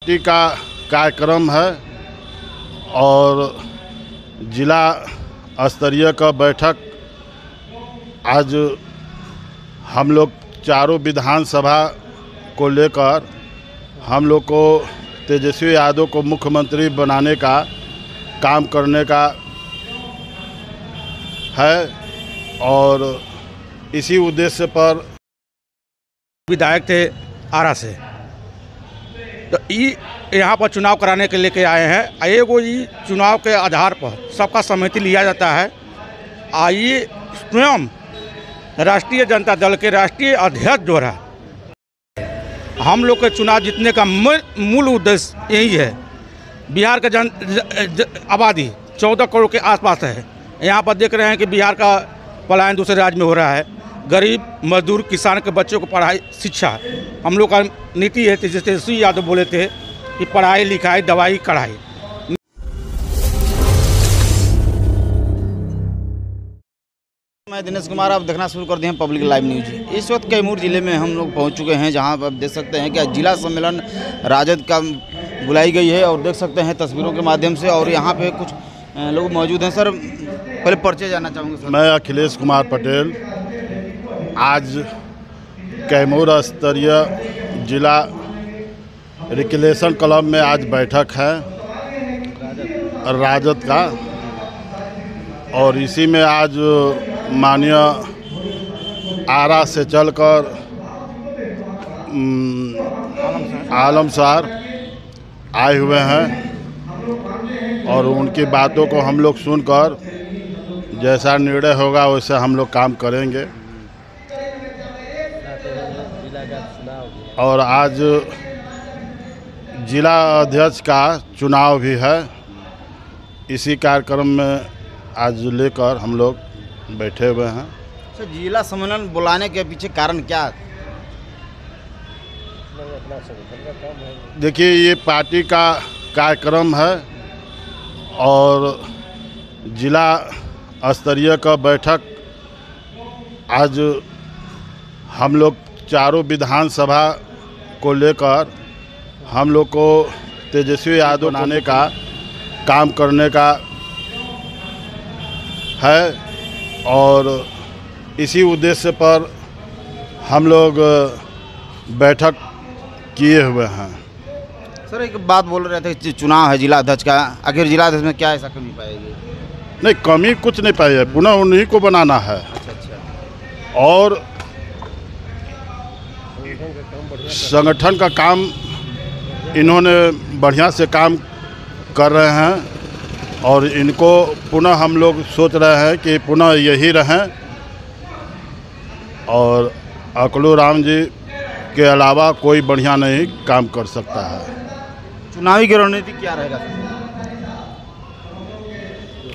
Party का कार्यक्रम है और जिला स्तरीय का बैठक आज हम लोग चारों विधानसभा को लेकर हम लोग को तेजस्वी यादव को मुख्यमंत्री बनाने का काम करने का है और इसी उद्देश्य पर विधायक थे आरा से तो यहाँ पर चुनाव कराने के लेके आए हैं। एगो चुनाव के आधार पर सबका सहमति लिया जाता है। आइए स्वयं राष्ट्रीय जनता दल के राष्ट्रीय अध्यक्ष द्वारा हम लोग के चुनाव जीतने का मूल उद्देश्य यही है। बिहार का आबादी 14 करोड़ के आसपास है। यहाँ पर देख रहे हैं कि बिहार का पलायन दूसरे राज्य में हो रहा है। गरीब मजदूर किसान के बच्चों को पढ़ाई शिक्षा हम लोग का नीति है। तेजस्वी यादव बोले थे कि पढ़ाई लिखाई दवाई कढ़ाई। मैं दिनेश कुमार, आप देखना शुरू कर दिए हैं पब्लिक लाइव न्यूज। इस वक्त कैमूर जिले में हम लोग पहुंच चुके हैं, जहां आप देख सकते हैं कि जिला सम्मेलन राजद का बुलाई गई है और देख सकते हैं तस्वीरों के माध्यम से। और यहां पे कुछ लोग मौजूद हैं। सर, पहले परिचय जानना चाहूँगा सर। मैं अखिलेश कुमार पटेल। आज कैमूर स्तरीय जिला रिक्लेशन क्लब में आज बैठक है राजद का और इसी में आज माननीय आरा से चलकर आलम साहब आए हुए हैं और उनकी बातों को हम लोग सुनकर जैसा निर्णय होगा वैसे हम लोग काम करेंगे। और आज जिला अध्यक्ष का चुनाव भी है। इसी कार्यक्रम में आज लेकर हम लोग बैठे हुए हैं। सर, जिला सम्मेलन बुलाने के पीछे कारण क्या? देखिए, ये पार्टी का कार्यक्रम है और जिला स्तरीय का बैठक आज हम लोग चारों विधानसभा को लेकर हम लोग को तेजस्वी यादव बनाने का काम करने का है और इसी उद्देश्य पर हम लोग बैठक किए हुए हैं। सर, एक बात बोल रहे थे कि चुनाव है जिला अध्यक्ष का, आखिर जिला अध्यक्ष में क्या ऐसा कमी पाएगी? नहीं, कमी कुछ नहीं पाई है, पुनः उन्हीं को बनाना है। अच्छा। और संगठन का काम इन्होंने बढ़िया से काम कर रहे हैं और इनको पुनः हम लोग सोच रहे हैं कि पुनः यही रहें और अकलू राम जी के अलावा कोई बढ़िया नहीं काम कर सकता है। चुनावी की रणनीति क्या रहेगा?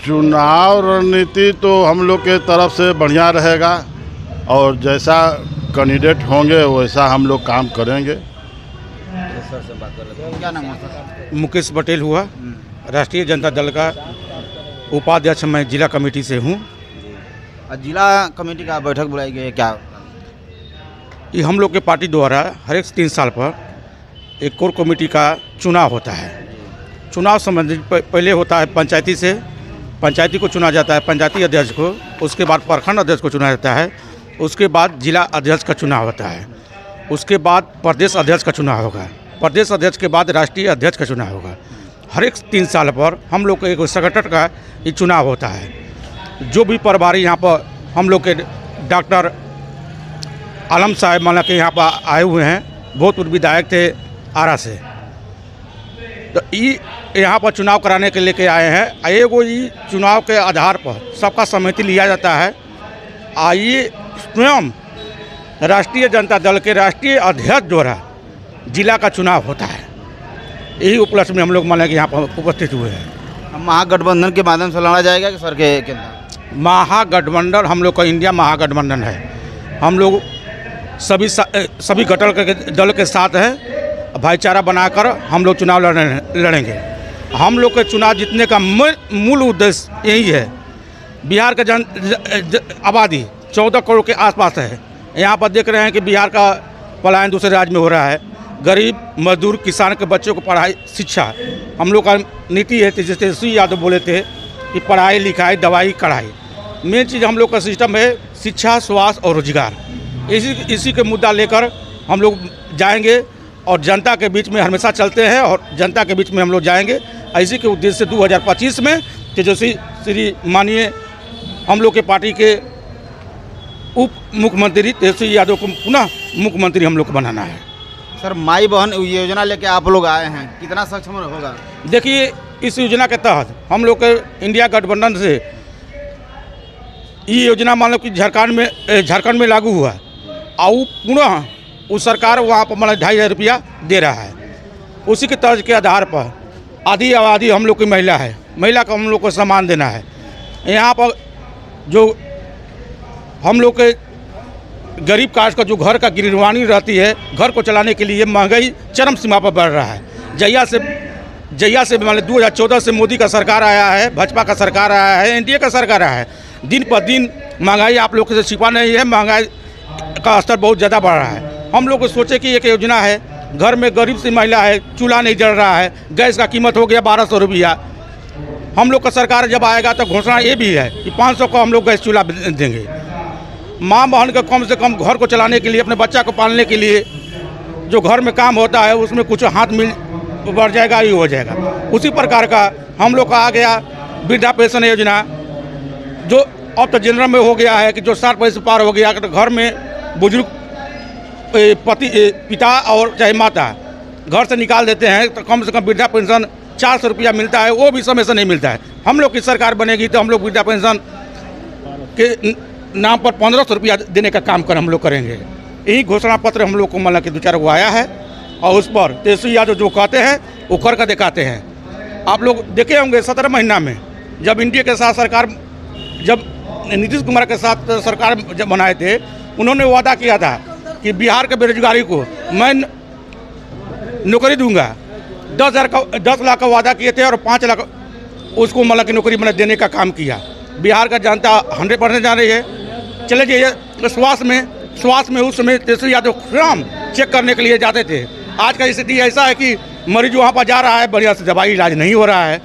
चुनाव रणनीति तो हम लोग के तरफ से बढ़िया रहेगा और जैसा कैंडिडेट होंगे वैसा हम लोग काम करेंगे। सर से बात कर रहे थे, क्या नाम है सर? मुकेश पटेल हुआ, राष्ट्रीय जनता दल का उपाध्यक्ष मैं जिला कमेटी से हूँ। जिला कमेटी का बैठक बुलाई गई है क्या? ये हम लोग के पार्टी द्वारा हर एक 3 साल पर एक कोर कमेटी का चुनाव होता है। चुनाव संबंधित पहले होता है पंचायती को चुना जाता है, पंचायती अध्यक्ष को, उसके बाद प्रखंड अध्यक्ष को चुना जाता है, उसके बाद जिला अध्यक्ष का चुनाव होता है, उसके बाद प्रदेश अध्यक्ष का चुनाव होगा, प्रदेश अध्यक्ष के बाद राष्ट्रीय अध्यक्ष का चुनाव होगा। हर एक 3 साल पर हम लोग को एक संगठन का ये चुनाव होता है। जो भी प्रभारी यहाँ पर हम लोग के डॉक्टर आलम साहब माना के यहाँ पर आए हुए हैं, भूतपूर्व विधायक थे आरा से, तो यहाँ पर चुनाव कराने के लेके आए हैं। एगो चुनाव के आधार पर सबका सहमति लिया जाता है। आइए स्वयं राष्ट्रीय जनता दल के राष्ट्रीय अध्यक्ष द्वारा जिला का चुनाव होता है। यही उपलक्ष्य में हम लोग माने कि यहाँ पर उपस्थित हुए हैं। महागठबंधन के माध्यम से लड़ा जाएगा कि सर के महागठबंधन हम लोग का इंडिया महागठबंधन है। हम लोग सभी घटक दल के साथ हैं, भाईचारा बनाकर हम लोग चुनाव लड़ेंगे। हम लोग के चुनाव जीतने का मूल उद्देश्य यही है। बिहार का आबादी 14 करोड़ के आसपास है। यहाँ पर देख रहे हैं कि बिहार का पलायन दूसरे राज्य में हो रहा है। गरीब मजदूर किसान के बच्चों को पढ़ाई शिक्षा हम लोग का नीति है। जैसे तेजस्वी यादव बोले थे कि पढ़ाई लिखाई दवाई कढ़ाई, मेन चीज़ हम लोग का सिस्टम है शिक्षा स्वास्थ्य और रोजगार। इसी के मुद्दा लेकर हम लोग जाएंगे और जनता के बीच में हमेशा चलते हैं और जनता के बीच में हम लोग जाएंगे। इसी के उद्देश्य से 2025 में तेजस्वी श्री माननीय हम लोग के पार्टी के उप मुख्यमंत्री तेजस्वी यादव को पुनः मुख्यमंत्री हम लोग को बनाना है। सर, माई बहन योजना लेके आप लोग आए हैं, कितना सक्षम होगा? देखिए, इस योजना के तहत हम लोग के इंडिया गठबंधन से ये योजना मान लो कि झारखंड में लागू हुआ और पुनः उस सरकार वहाँ पर मतलब 2,500 रुपया दे रहा है। उसी के तर्ज के आधार पर आधी आबादी हम लोग की महिला है, महिला को हम लोग को सम्मान देना है। यहाँ पर जो हम लोग के गरीब कास्ट का जो घर का गृहवाणी रहती है, घर को चलाने के लिए महंगाई चरम सीमा पर बढ़ रहा है। जहिया से मान 2014 से मोदी का सरकार आया है, भाजपा का सरकार आया है, एनडीए का सरकार आया है, दिन पर दिन महंगाई आप लोग से छिपा नहीं है, महंगाई का स्तर बहुत ज़्यादा बढ़ रहा है। हम लोग को सोचे कि एक योजना है, घर में गरीब सी महिला है, चूल्हा नहीं जल रहा है, गैस का कीमत हो गया 1,200 रुपया। हम लोग का सरकार जब आएगा तो घोषणा ये भी है कि 500 को हम लोग गैस चूल्हा देंगे। माँ बहन का कम से कम घर को चलाने के लिए, अपने बच्चा को पालने के लिए जो घर में काम होता है उसमें कुछ हाथ मिल बढ़ जाएगा, ही हो जाएगा। उसी प्रकार का हम लोग का आ गया वृद्धा पेंशन योजना, जो अब तो जनरल में हो गया है कि जो 60 वर्ष पार हो गया तो घर में बुजुर्ग पिता और चाहे माता घर से निकाल देते हैं तो कम से कम वृद्धा पेंशन 400 रुपया मिलता है, वो भी समय से नहीं मिलता है। हम लोग की सरकार बनेगी तो हम लोग वृद्धा पेंशन के नाम पर 1,500 रुपया देने का काम हम लोग करेंगे। यही घोषणा पत्र हम लोग को मतलब कि 2-4 वो आया है और उस पर तेजस्वी यादव जो कहते हैं वो कर दिखाते हैं। आप लोग देखे होंगे 17 महीना में जब इंडिया के साथ सरकार, जब नीतीश कुमार के साथ सरकार जब बनाए थे, उन्होंने वादा किया था कि बिहार के बेरोजगारी को मैं नौकरी दूंगा। 10 लाख का वादा किए थे और 5 लाख उसको मतलब कि नौकरी मैंने देने का काम किया। बिहार का जनता 100% जान रही है। चले जाइए स्वास्थ्य में उस समय तेजस्वी यादव स्वयं चेक करने के लिए जाते थे। आज का स्थिति ऐसा है कि मरीज वहाँ पर जा रहा है, बढ़िया से दवाई इलाज नहीं हो रहा है।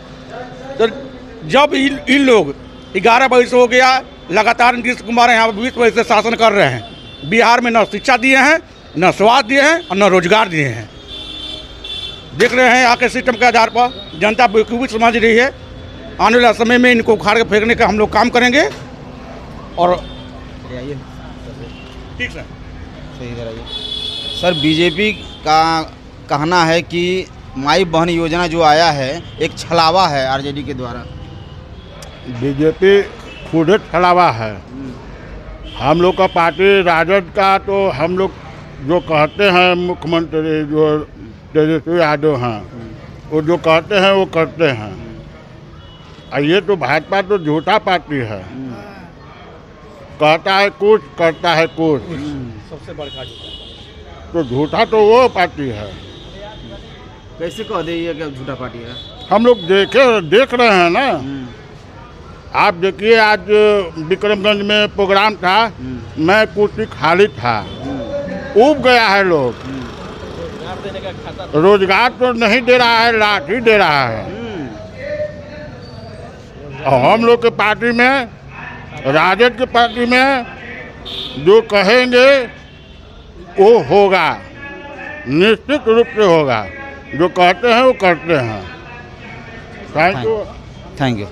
तो जब इन लोग 11 वर्ष हो गया लगातार नीतीश कुमार यहाँ 20 वर्ष से शासन कर रहे हैं, बिहार में न शिक्षा दिए हैं, न स्वास्थ्य दिए हैं और न रोजगार दिए हैं। देख रहे हैं आके सिस्टम के आधार पर जनता बेवकूफ़ी समझ रही है। आने वाला समय में इनको उखाड़ के फेंकने का हम लोग काम करेंगे। और ठीक सर, सही रहिए सर। बीजेपी का कहना है कि माई बहन योजना जो आया है एक छलावा है आरजेडी के द्वारा। बीजेपी खुद छलावा है। हम लोग का पार्टी राजद का, तो हम लोग जो कहते हैं मुख्यमंत्री जो तेजस्वी यादव हैं, वो जो कहते हैं वो करते हैं। और ये तो भाजपा तो झूठा पार्टी है, कहता है कुछ करता है कुछ, सबसे बड़का झूठा। तो झूठा तो वो पार्टी है। कैसे कह दे ये कि झूठा पार्टी है? हम लोग देख रहे हैं ना। आप देखिए आज विक्रमगंज में प्रोग्राम था, मैं कुर्सी खाली था, उब गया है लोग। रोजगार तो नहीं दे रहा है, लाठी दे रहा है। और हम लोग के पार्टी में, राजद की पार्टी में जो कहेंगे वो होगा, निश्चित रूप से होगा। जो कहते हैं वो करते हैं। Thank you.